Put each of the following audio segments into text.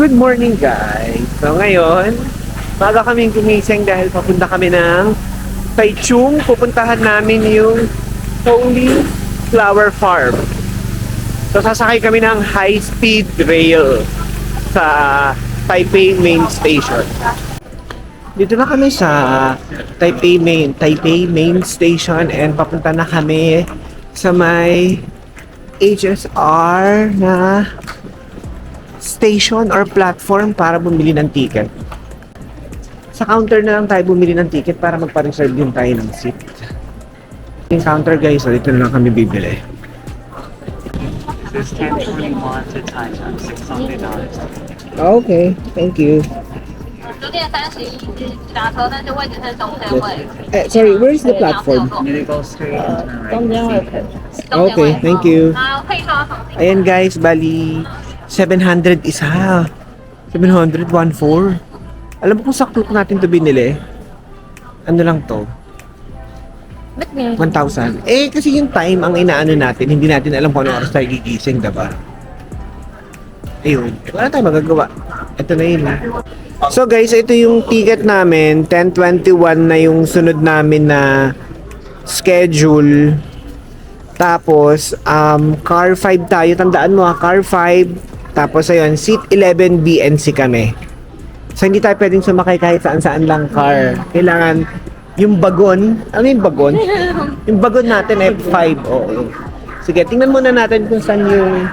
Good morning guys! So ngayon, baga kaming gumising dahil papunta kami ng Taichung. Pupuntahan namin yung Holy Flower Farm. So sasakay kami ng high-speed rail sa Taipei Main Station. Dito na kami sa Taipei Main Station and papunta na kami sa may HSR na station or platform para bumili ng ticket. Sa counter na lang tayo bumili ng ticket para magpa-reserve din tayo ng seat. Yung counter guys, so dito na lang kami bibili. This is 1021 to Taichung, $600. Okay, thank you. sorry, where is the platform? You go straight and turn right. Okay, thank you. Ayan guys, bali 700 isa. 700, 1.4. Alam mo kung sa clock natin to binili? Ano lang to? 1,000. Eh, kasi yung time ang inaano natin, hindi natin alam kung anong oras tayo gigising, diba? Ayun. Wala tayong magagawa. Ito na yun. So guys, ito yung ticket namin. 10:21 na yung sunod namin na schedule. Tapos, car 5 tayo. Tandaan mo car 5. Tapos ayun, seat 11 BNC kami. So hindi tayo pwedeng sumakay kahit saan-saan lang car. Kailangan yung bagon. Ano yung bagon? Yung bagon natin F5. Oo. Sige, tingnan muna natin kung saan yung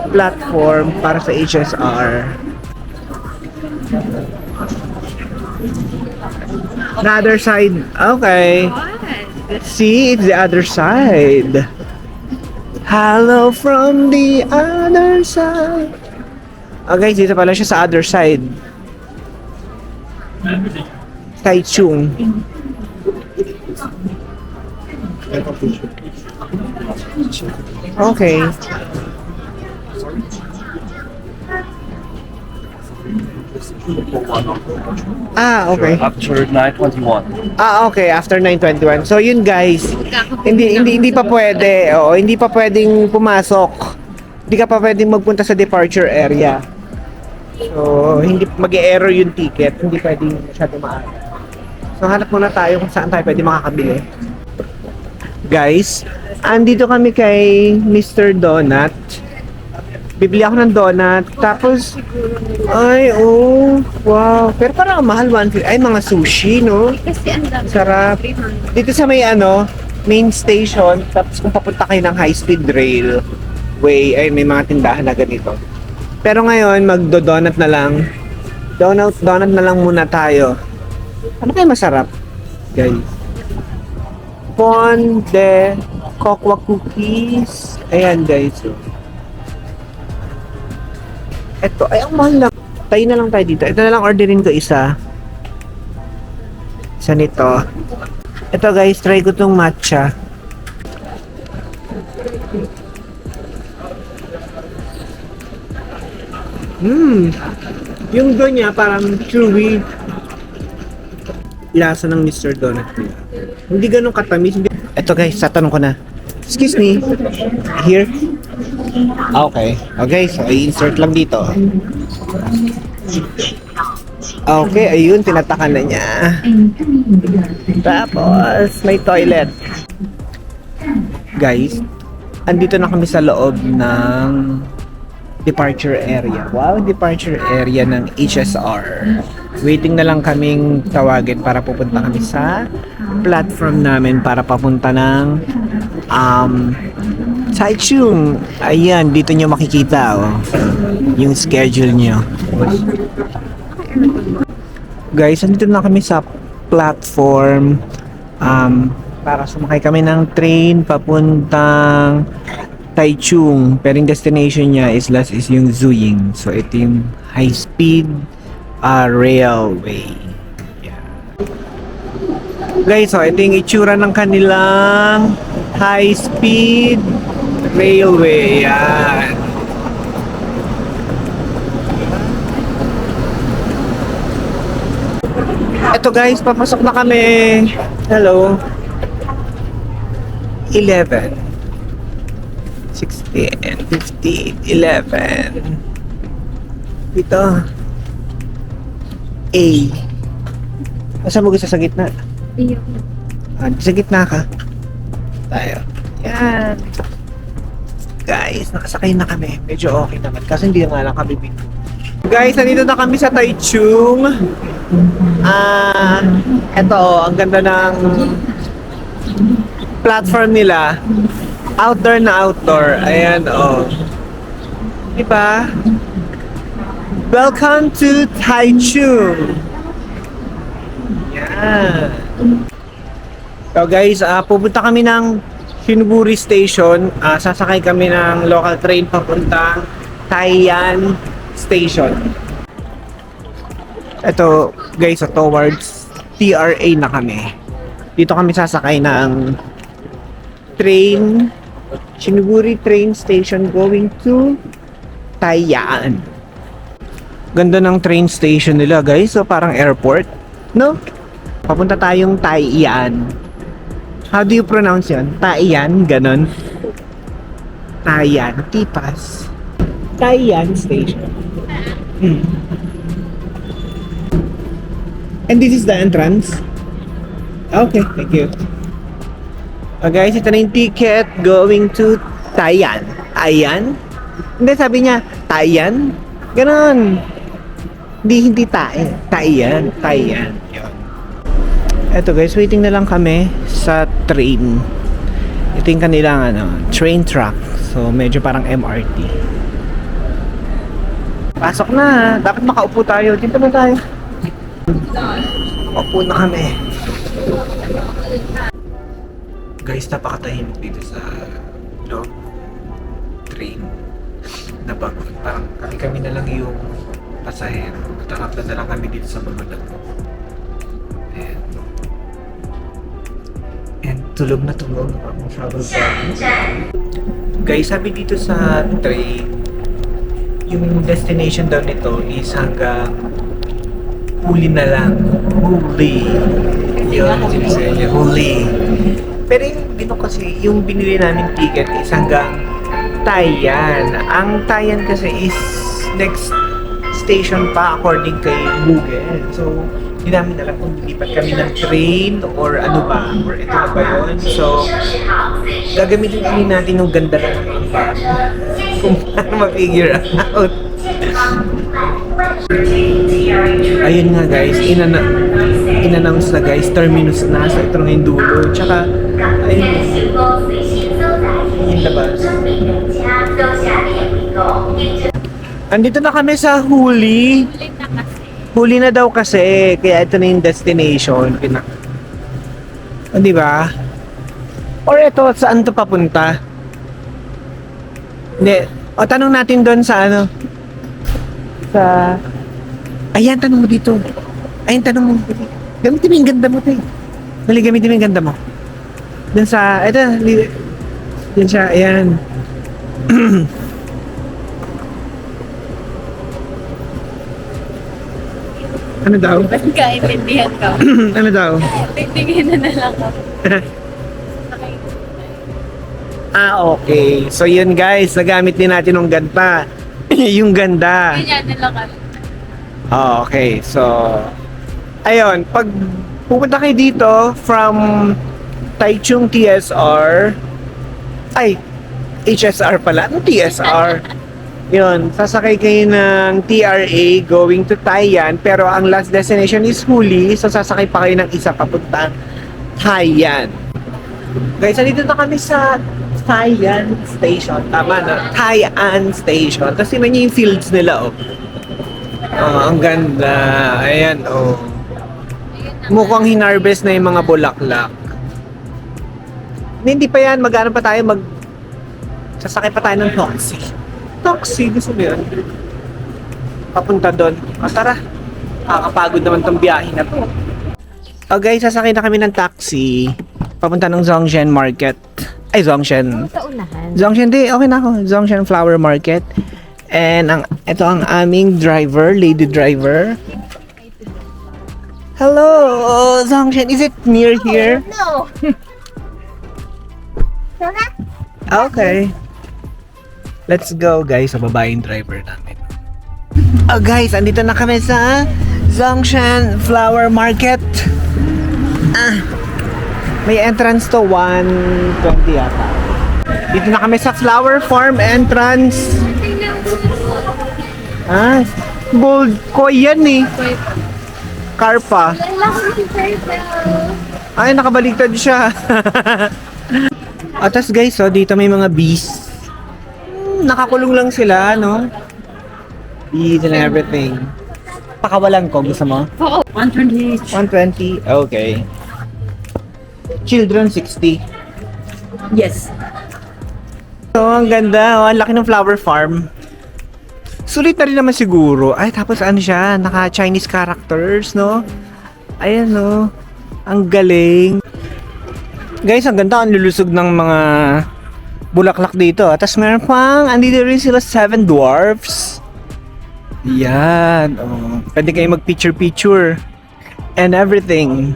platform para sa HSR. The other side. Okay. See, it's the other side. Hello from the other side. Okay, dito pala siya sa other side. Taichung. Okay. Okay. After 921. Okay, after 9:21. So yun guys, hindi pa pwede. Oo, hindi pa pwedeng pumasok. Hindi ka pa pwedeng magpunta sa departure area. So, hindi mag-e-error yung ticket, hindi pwedeng masyado maaga. So, hanap muna tayo kung saan tayo pwede makakabili. Guys, andito kami kay Mr. Donut. Bibili ako ng donut. Tapos, wow. Pero parang mahal, 150. Ay, mga sushi, no? Sarap. Dito sa may main station. Tapos kung papunta kayo ng high-speed railway, ay may mga tindahan na ganito. Pero ngayon, magdo-donut na lang. Donut na lang muna tayo. Ano kayo masarap, guys? Pon de Kokwa cookies. Ayan, guys. Ito, ay ang mahal lang. Tayo na lang tayo dito. Ito na lang orderin ko isa. Isa nito. Ito guys, try ko tong matcha. Yung doon niya parang chewy. Lasa ng Mr. Donut nila. Hindi ganun katamis. Ito guys, tatanong ko na. Excuse me. Here? Okay. Okay, so i-insert lang dito. Okay, ayun, tinatakan na niya. Tapos, may toilet. Guys, andito na kami sa loob ng departure area. Wow, departure area ng HSR. Waiting na lang kaming tawagin para pupunta kami sa platform namin para papunta ng Taichung. Ayan, dito nyo makikita yung schedule nyo. Guys, andito na kami sa platform para sumakay kami ng train papuntang Taichung. Pero yung destination niya is yung Zuying. So ito yung high speed railway. Yeah. Guys, so ito yung itsura ng kanilang high speed railway. Yan. Ito guys, papasok na kami. Hello. 11. 16, 15, 11. Dito. A. Asa mo gusto sa gitna? Iyo. Sa gitna ka. Tayo. Yan. Guys, nakasakay na kami. Medyo okay naman. Kasi hindi nga lang kami binto. Guys, nandito na kami sa Taichung. Eto, ang ganda ng platform nila. Outdoor na outdoor. Ayan, oh. Diba? Welcome to Taichung. Yan. So guys, pupunta kami ng Shinburi Station. Sasakay kami ng local train papuntang Taiyan Station. Ito guys, towards TRA na kami. Dito kami sasakay ng train, Shinburi Train Station going to Taiyan. Ganda ng train station nila guys. So parang airport, no? Papunta tayong Taiyan. How do you pronounce yun? Taiyan, ganon. Taiyan, Tipas. Taiyan Station. And this is the entrance? Okay, thank you. Guys, ito na yung ticket going to Taiyan. Taiyan? Hindi, sabi niya, Taiyan? Ganon. Hindi Taiyan. Taiyan. Yun. Eto guys, waiting na lang kami sa train. Ito yung kanilang train track. So medyo parang MRT. Pasok na. Dapat makaupo tayo. Dito na tayo. Upo na kami. Guys, napakatahimik dito sa train. Parang kami na lang yung pasahero. Tatapos na lang kami dito sa magulang. And tulog na tulog. Guys, sabi dito sa train, yung destination daw nito is hanggang Huli na lang. Huli. Yun, sinasabi niya. Huli. Pero yung dito kasi, yung binili namin ticket is hanggang Taiyan. Ang Taiyan kasi is next station pa according kay Google. So, hindi namin alam kung lilipat kami ng train or ano ba, or ito na ba yun. So, gagamitin kami natin yung ganda ng map kung paano ma-figure out. Ayun nga guys, in-announce na guys, terminus na, so ito na yung dulo. Tsaka, ayun, yung labas. Andito na kami sa Huli. Huli na daw kasi, kaya ito na yung destination. Di ba? Or ito, saan to papunta? Hindi. O, tanong natin doon sa ano? Sa... Ayan, tanong mo dito. Ayan, tanong mo. Gamitin mo yung ganda mo, te. Dali, gamitin mo yung ganda mo. Doon sa... Ito, doon siya, ayan. Ano daw? Magkaintindihan ka. Ano daw? Tingin na lang ako. Okay. So yun guys, nagamit din natin yung ganda. Yung ganda. Ganyan na lang kami. Okay, so ayun, pag pupunta kayo dito from Taichung TSR, ay, HSR pala, ano TSR? Yun, sasakay kayo ng TRA going to Taiyan, pero ang last destination is Huli, so sasakay pa kayo ng isa papuntang Taiyan. Guys, nandito na kami sa Taiyan Station. Tama na, Taiyan Station. Kasi man yung fields nila, oh. Ang ganda. Ayan, oh. Mukhang hinarvest na yung mga bulaklak. Hindi pa yan, mag-ano pa tayo, sasakay pa tayo ng taxi. Taxi, gusto mo yun? Papunta doon. Tara. Kakapagod naman tong biyahe na to. Guys, sasakay na kami ng taxi. Papunta ng Zhongshan Market. Ay, Zhongshan. Sa unahan. Zhongshan, di. Okay na ako. Zhongshan Flower Market. And ito ang aming driver, lady driver. Hello, Zhongshan. Is it near here? No. Okay. Let's go, guys. Sa babaeng driver namin. Oh guys, andito na kami sa Zhongshan Flower Market. May entrance to 120 yata. Dito na kami sa Flower Farm entrance. Gold koi yan eh. Carpa. Ay, nakabaligtad siya. At guys, so dito may mga bees. Nakakulong lang sila, no? Bees and everything. Pakawalan ko, gusto mo? 120 each. 120? Okay. Children 60. Yes. So, ang ganda. Oh, ang laki ng flower farm. Sulit na rin naman siguro. Ay, tapos ano siya? Naka-Chinese characters, no? Ayan, no? Ang galing. Guys, ang ganda. Ang lulusog ng mga bulaklak dito. Tapos meron pang, andito rin sila 7 dwarfs. Yan. Oh. Pwede kayo mag-picture-picture. And everything.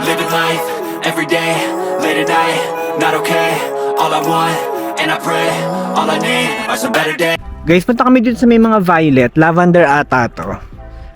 Living life, everyday, late at night, not okay. All I want, and I pray, all I need are some better days. Guys, punta kami dito sa may mga violet, lavender ata to.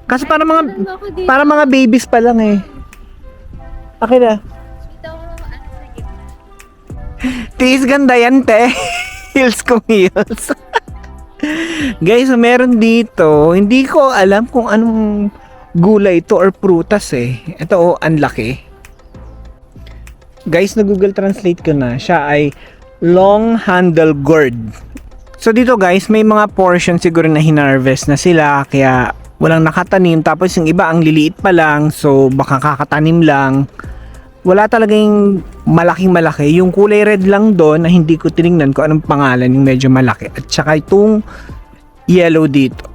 Kasi para mga babies pa lang eh. Okay na. Tiis ganda yan, te. Heels kong heels. Guys, meron dito. Hindi ko alam kung anong gulay ito or prutas eh. Ito ang laki. Guys, na Google Translate ko na. Siya ay long handle gourd. So dito guys, may mga portion siguro na hinarvest na sila. Kaya walang nakatanim. Tapos yung iba ang liliit pa lang. So baka kakatanim lang. Wala talagang malaking malaki. Yung kulay red lang doon na hindi ko tinignan ko anong pangalan yung medyo malaki. At saka itong yellow dito.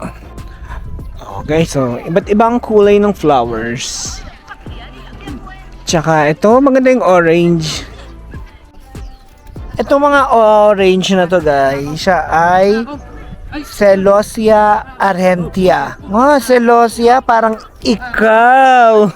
Okay, so iba't ibang kulay ng flowers. Tsaka ito, maganda yung orange. Ito mga orange na to guys, siya ay Celosia argentea. Celosia, parang ikaw.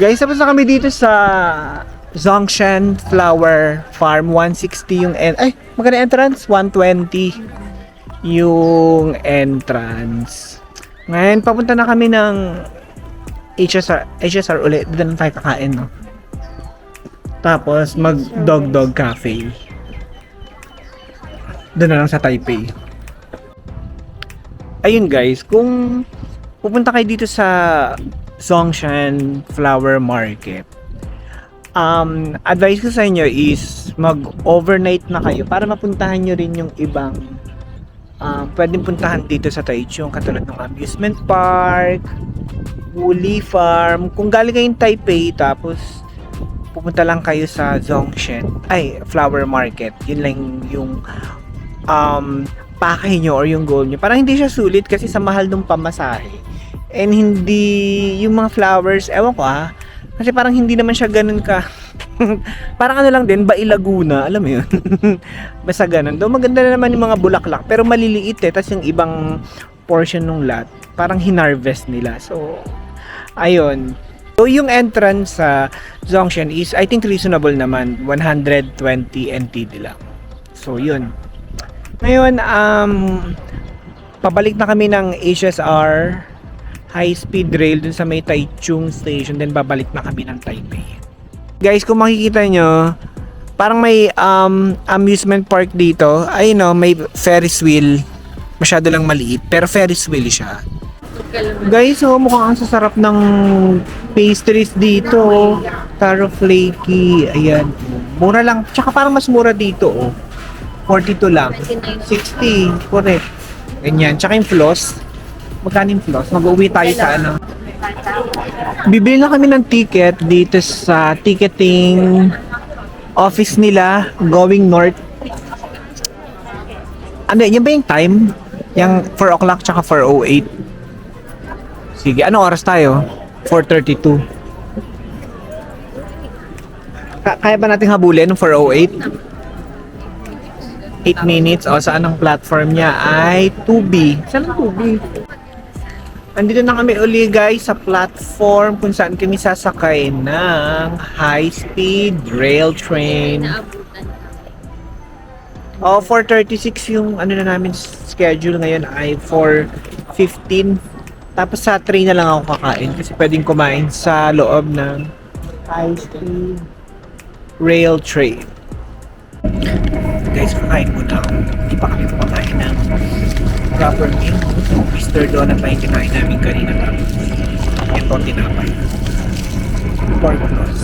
Guys, tapos na kami dito sa Zhongshan Flower Farm. 160 yung magkano entrance? 120 yung entrance. Ngayon, papunta na kami ng HSR ulit. Doon na tayo kakain, no? Tapos, mag-dog cafe. Doon na lang sa Taipei. Ayun guys, kung pupunta kayo dito sa Zhongshan Flower Market, advice ko sa inyo is mag-overnight na kayo para mapuntahan nyo rin yung ibang pwedeng puntahan dito sa Taichung, katulad ng amusement park, Woolly Farm. Kung galing kayong Taipei tapos pupunta lang kayo sa Zhongshan Flower Market, yun lang yung pakay nyo or yung goal nyo. Parang hindi siya sulit kasi sa mahal ng pamasahe. And hindi yung mga flowers, ewan ko kasi parang hindi naman siya ganun ka parang ano lang din, Bai Laguna, alam mo yun. Basta ganun. Doon maganda na naman yung mga bulaklak, pero maliliit tapos yung ibang portion ng lot parang hinarvest nila. So ayun. So yung entrance sa Zhongshan is I think reasonable naman, 120 NTD lang. So yun. Ngayon pabalik na kami ng HSR high-speed rail dun sa may Taichung Station, then babalik na kami ng Taipei. Guys, kung makikita nyo, parang may amusement park dito. Ayun no, may Ferris wheel. Masyado lang maliit, pero Ferris wheel siya. Guys, mukhang ang sasarap ng pastries dito. Taro flaky, ayan. Mura lang, tsaka parang mas mura dito 42 lang. 60, correct. Ganyan, tsaka yung floss. Magkano yung floss? Mag-uwi tayo sa ano. Bibili na kami ng ticket dito sa ticketing office nila going north. Ano, yan ba yung time? Yung 4 o'clock tsaka 4:08. Sige, anong oras tayo? 4:32. Kaya ba natin habulin for 08? 8 minutes. O, saan ang platform niya? Ay, 2B. Saan ang 2B? Andito na kami uli guys sa platform kung saan kami sasakay ng high-speed rail train. Oh, 4:36 yung ano na namin schedule ngayon ay 4:15. Tapos sa 3 na lang ako kakain kasi pwedeng kumain sa loob ng high-speed rail train. Guys, kakain muna ako. Hindi pa kami kumakain ng proper meal. Mr. Donut na yung kinain namin kanina tapos ito tinapay. Pork floss.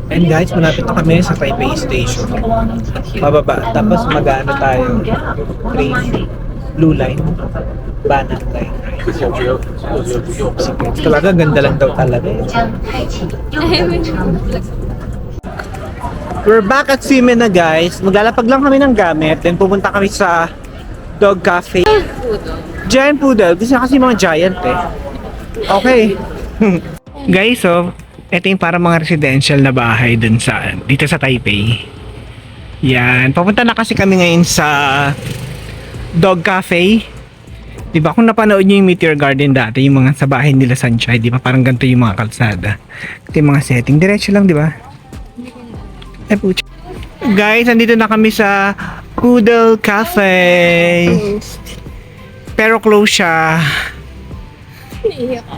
And guys, malapit na kami sa Taipei Station. Bababa. Tapos mag-ano tayo. Train. Blue Line. Banat Line. Sige. Talaga, ganda lang daw talaga. We're back at Sime na guys. Maglalapag lang kami ng gamit. Then pupunta kami sa Dog Cafe. Giant Poodle. Gusto niya kasi mga giant eh. Okay. Guys, so ito yung para mga residential na bahay dun sa dito sa Taipei. Yan. Papunta na kasi kami ngayon sa Dog Cafe. Diba kung napanood nyo yung Meteor Garden dati, yung mga sa bahay nila Sunshine, diba parang ganito yung mga kalsada. Ito yung mga setting. Diretso lang, diba? Ay, pucha. Guys, andito na kami sa Poodle Cafe. Pero close siya.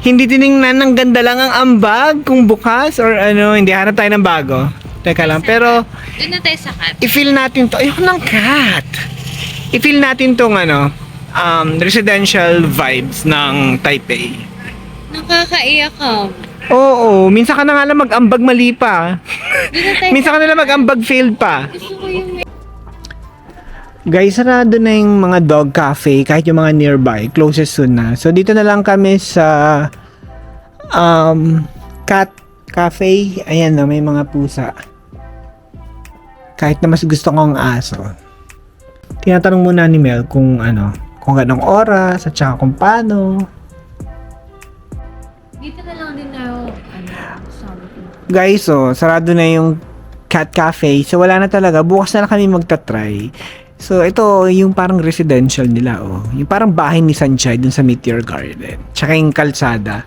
Hindi tiningnan, ng ganda lang ang ambag kung bukas or ano, hindi hanap tayo ng bago. Teka lang, pero Doon na tayo sa cat. i-feel natin to. Ayoko ng cat. I-feel natin tong ano, residential vibes ng Taipei. Nakakaiyak ka. Oo, minsan ka na nga lang mag-ambag mali pa. Doon na tayo Minsan ka na lang mag-ambag failed pa. Gusto ko yung Guys, sarado na yung mga dog cafe, kahit yung mga nearby, closest soon na. So, dito na lang kami sa cat cafe. Ayan na, may mga pusa. Kahit na mas gusto kong aso. Tinatanong muna ni Mel kung ano, kung anong oras, at saka kung paano. Dito na lang din na sabi ko. Guys, so, sarado na yung cat cafe. So, wala na talaga. Bukas na lang kami magta-try. So, ito, yung parang residential nila, oh. Yung parang bahay ni Sunshine dun sa Meteor Garden. Tsaka yung kalsada.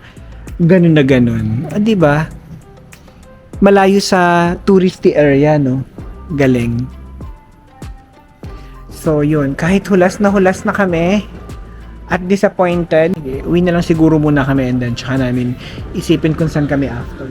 Ganun na ganun. Ah, diba? Malayo sa touristy area, no? Galing. So, yun. Kahit hulas na kami at disappointed, uwi na lang siguro muna kami and then tsaka namin isipin kung saan kami after.